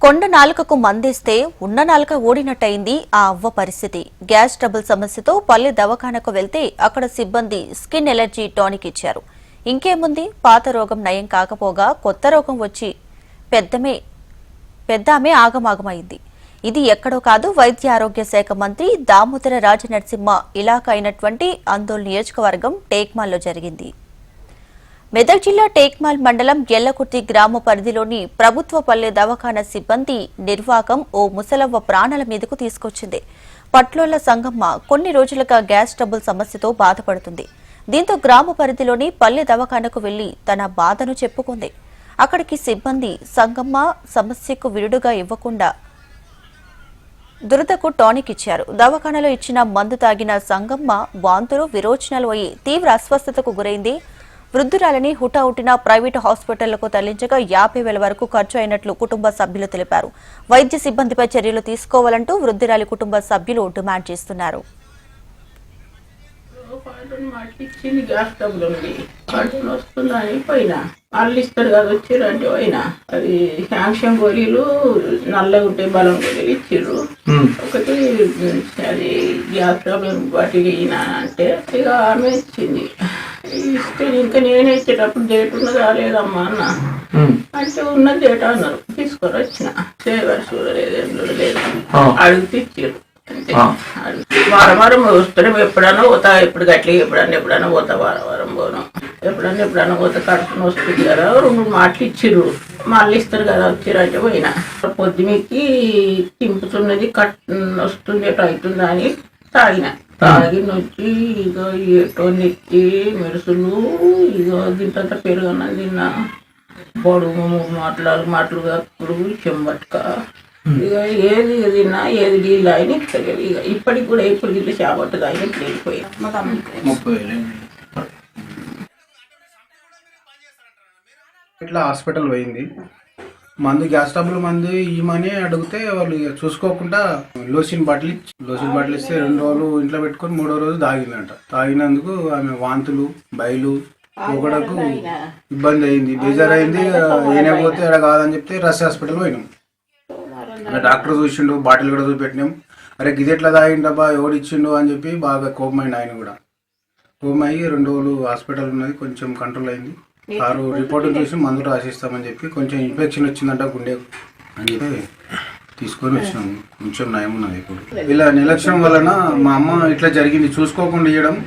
కొండ నాలుకకు మందేస్తే ఉన్న నాలుక ఓడినట్టయింది ఆ అవ్వ పరిస్థితి. గ్యాస్ ట్రబుల్ సమస్యతో పల్లె దవాఖానకు వెళ్తే అక్కడ సిబ్బంది స్కిన్ ఎలర్జీ టానిక్ ఇచ్చారు. ఇంకేముంది, పాత రోగం నయం కాకపోగా కొత్త రోగం వచ్చి పెద్దామే ఆగమాగమైంది. ఇది ఎక్కడో కాదు, వైద్య ఆరోగ్య శాఖ మంత్రి దామోదర రాజనరసింహ ఇలాకా అయినటువంటి ఆందోళన నియోజకవర్గం టేక్మాల్లో జరిగింది. మెదక్ జిల్లా టేక్మాల్ మండలం ఎల్లకుర్తి గ్రామ పరిధిలోని ప్రభుత్వ పల్లె దవాఖానా సిబ్బంది నిర్వాకం ఓ ముసలవ్వ ప్రాణాల మీదకు తీసుకొచ్చింది. పట్లోళ్ల సంగమ్మ కొన్ని రోజులుగా గ్యాస్ ట్రబుల్ సమస్యతో బాధపడుతుంది. దీంతో గ్రామ పరిధిలోని పల్లె దవాఖానకు వెళ్లి తన బాధను చెప్పుకుంది. అక్కడికి సిబ్బంది సంగమ్మ సమస్యకు విరుడుగా ఇవ్వకుండా దురదకు టానిక్ ఇచ్చారు. దవాఖానలో ఇచ్చిన మందు తాగిన సంగమ్మ వాంతులు, విరోచనాలు అయి తీవ్ర అస్వస్థతకు గురైంది. వృద్ధురాలిని హుటాహుటిన ప్రైవేటు హాస్పిటళ్లకు తరలించగా 50,000 వరకు ఖర్చు అయినట్లు కుటుంబ సభ్యులు తెలిపారు. వైద్య సిబ్బందిపై చర్యలు తీసుకోవాలంటూ వృద్ధురాలి కుటుంబ సభ్యులు డిమాండ్ చేస్తున్నారు. వాళ్ళు ఇస్తారు కదా, వచ్చిర్రంటే పోయినా అది శాంక్షన్ గోళీలు నల్లగా ఉంటే బలం గోళీలు ఇచ్చిర్రు. ఒకటి అది గ్యాస్ ప్రాబ్లం వాటికి అంటే ఇక ఆమె ఇచ్చింది. ఇస్తే ఇంకా నేనే ఇచ్చేటప్పుడు డేట్ ఉన్నదా లేదమ్మా అన్న అంటే ఉన్నది డేట్ అన్నారు. తీసుకొని వచ్చిన సేవర్ చూడలేదు, ఏం చూడలేదు, అడిగితే ఇచ్చారు. అంతే వారం వస్తున్నాం. ఎప్పుడన్నా పోతా, ఎప్పుడు గట్లే ఎప్పుడన్నా పోతా, వారం పోను. ఎప్పుడన్నా పోతా, కడుపుని వస్తుంది కదా, 2 మాటలు ఇచ్చిర్రు. మళ్ళీ ఇస్తారు కదా, వచ్చిర్రు అంటే పోయినా. పొద్దుమికి తింపుతున్నది, వస్తుంది ఎటు అవుతుందా అని తాగి నొచ్చి ఇగో ఏటో నెత్తి మెరుసులు, ఇగో గింతంత పెరుగన్నా తిన్నా, పొడుగు 3 మాటలు కప్పుడు చెంబట్టుక, ఇక ఏది తిన్నా ఏది డీల్ అయినా ఇస్తలేదు. ఇక ఇప్పటికి కూడా ఇప్పుడు గిట్ల చేపట్టదు అయినా ఇప్పుడు వెళ్ళిపోయాం. ఇట్లా హాస్పిటల్ పోయింది, మందు గ్యాస్ ట్రబుల్ మందు ఇవ్వమని అడిగితే వాళ్ళు చూసుకోకుండా లోషన్ బాటిల్ ఇస్తే 2 రోజులు ఇంట్లో పెట్టుకొని 3వ రోజు తాగిందంట. తాగినందుకు ఆమె వాంతులు, బయలు, పోగడకు ఇబ్బంది అయింది, బేజారైంది. ఏనేపోతే అక్కడ కాదని చెప్తే రస్ హాస్పిటల్ పోయినాం. డాక్టర్ చూసిండు, బాటిల్ కూడా చూపెట్టినాం. అరే గిది ఎట్లా తాగిండబ్బా, ఎవడిచ్చిండు అని చెప్పి బాగా కోపమైంది. ఆయన కూడా కోపమయ్యి 2 రోజులు హాస్పిటల్ ఉన్నది, కొంచెం కంట్రోల్ అయింది. 6 రిపోర్టు చూసి మందులు రాసిస్తామని చెప్పి, కొంచెం ఇన్ఫెక్షన్ వచ్చిందంట గుండె అని చెప్పి తీసుకొని వచ్చినాము. కొంచెం నయం ఉన్నది. ఇప్పుడు వీళ్ళ నిర్లక్ష్యం వలన మా అమ్మ ఇట్లా జరిగింది. చూసుకోకుండా ఇవ్వడం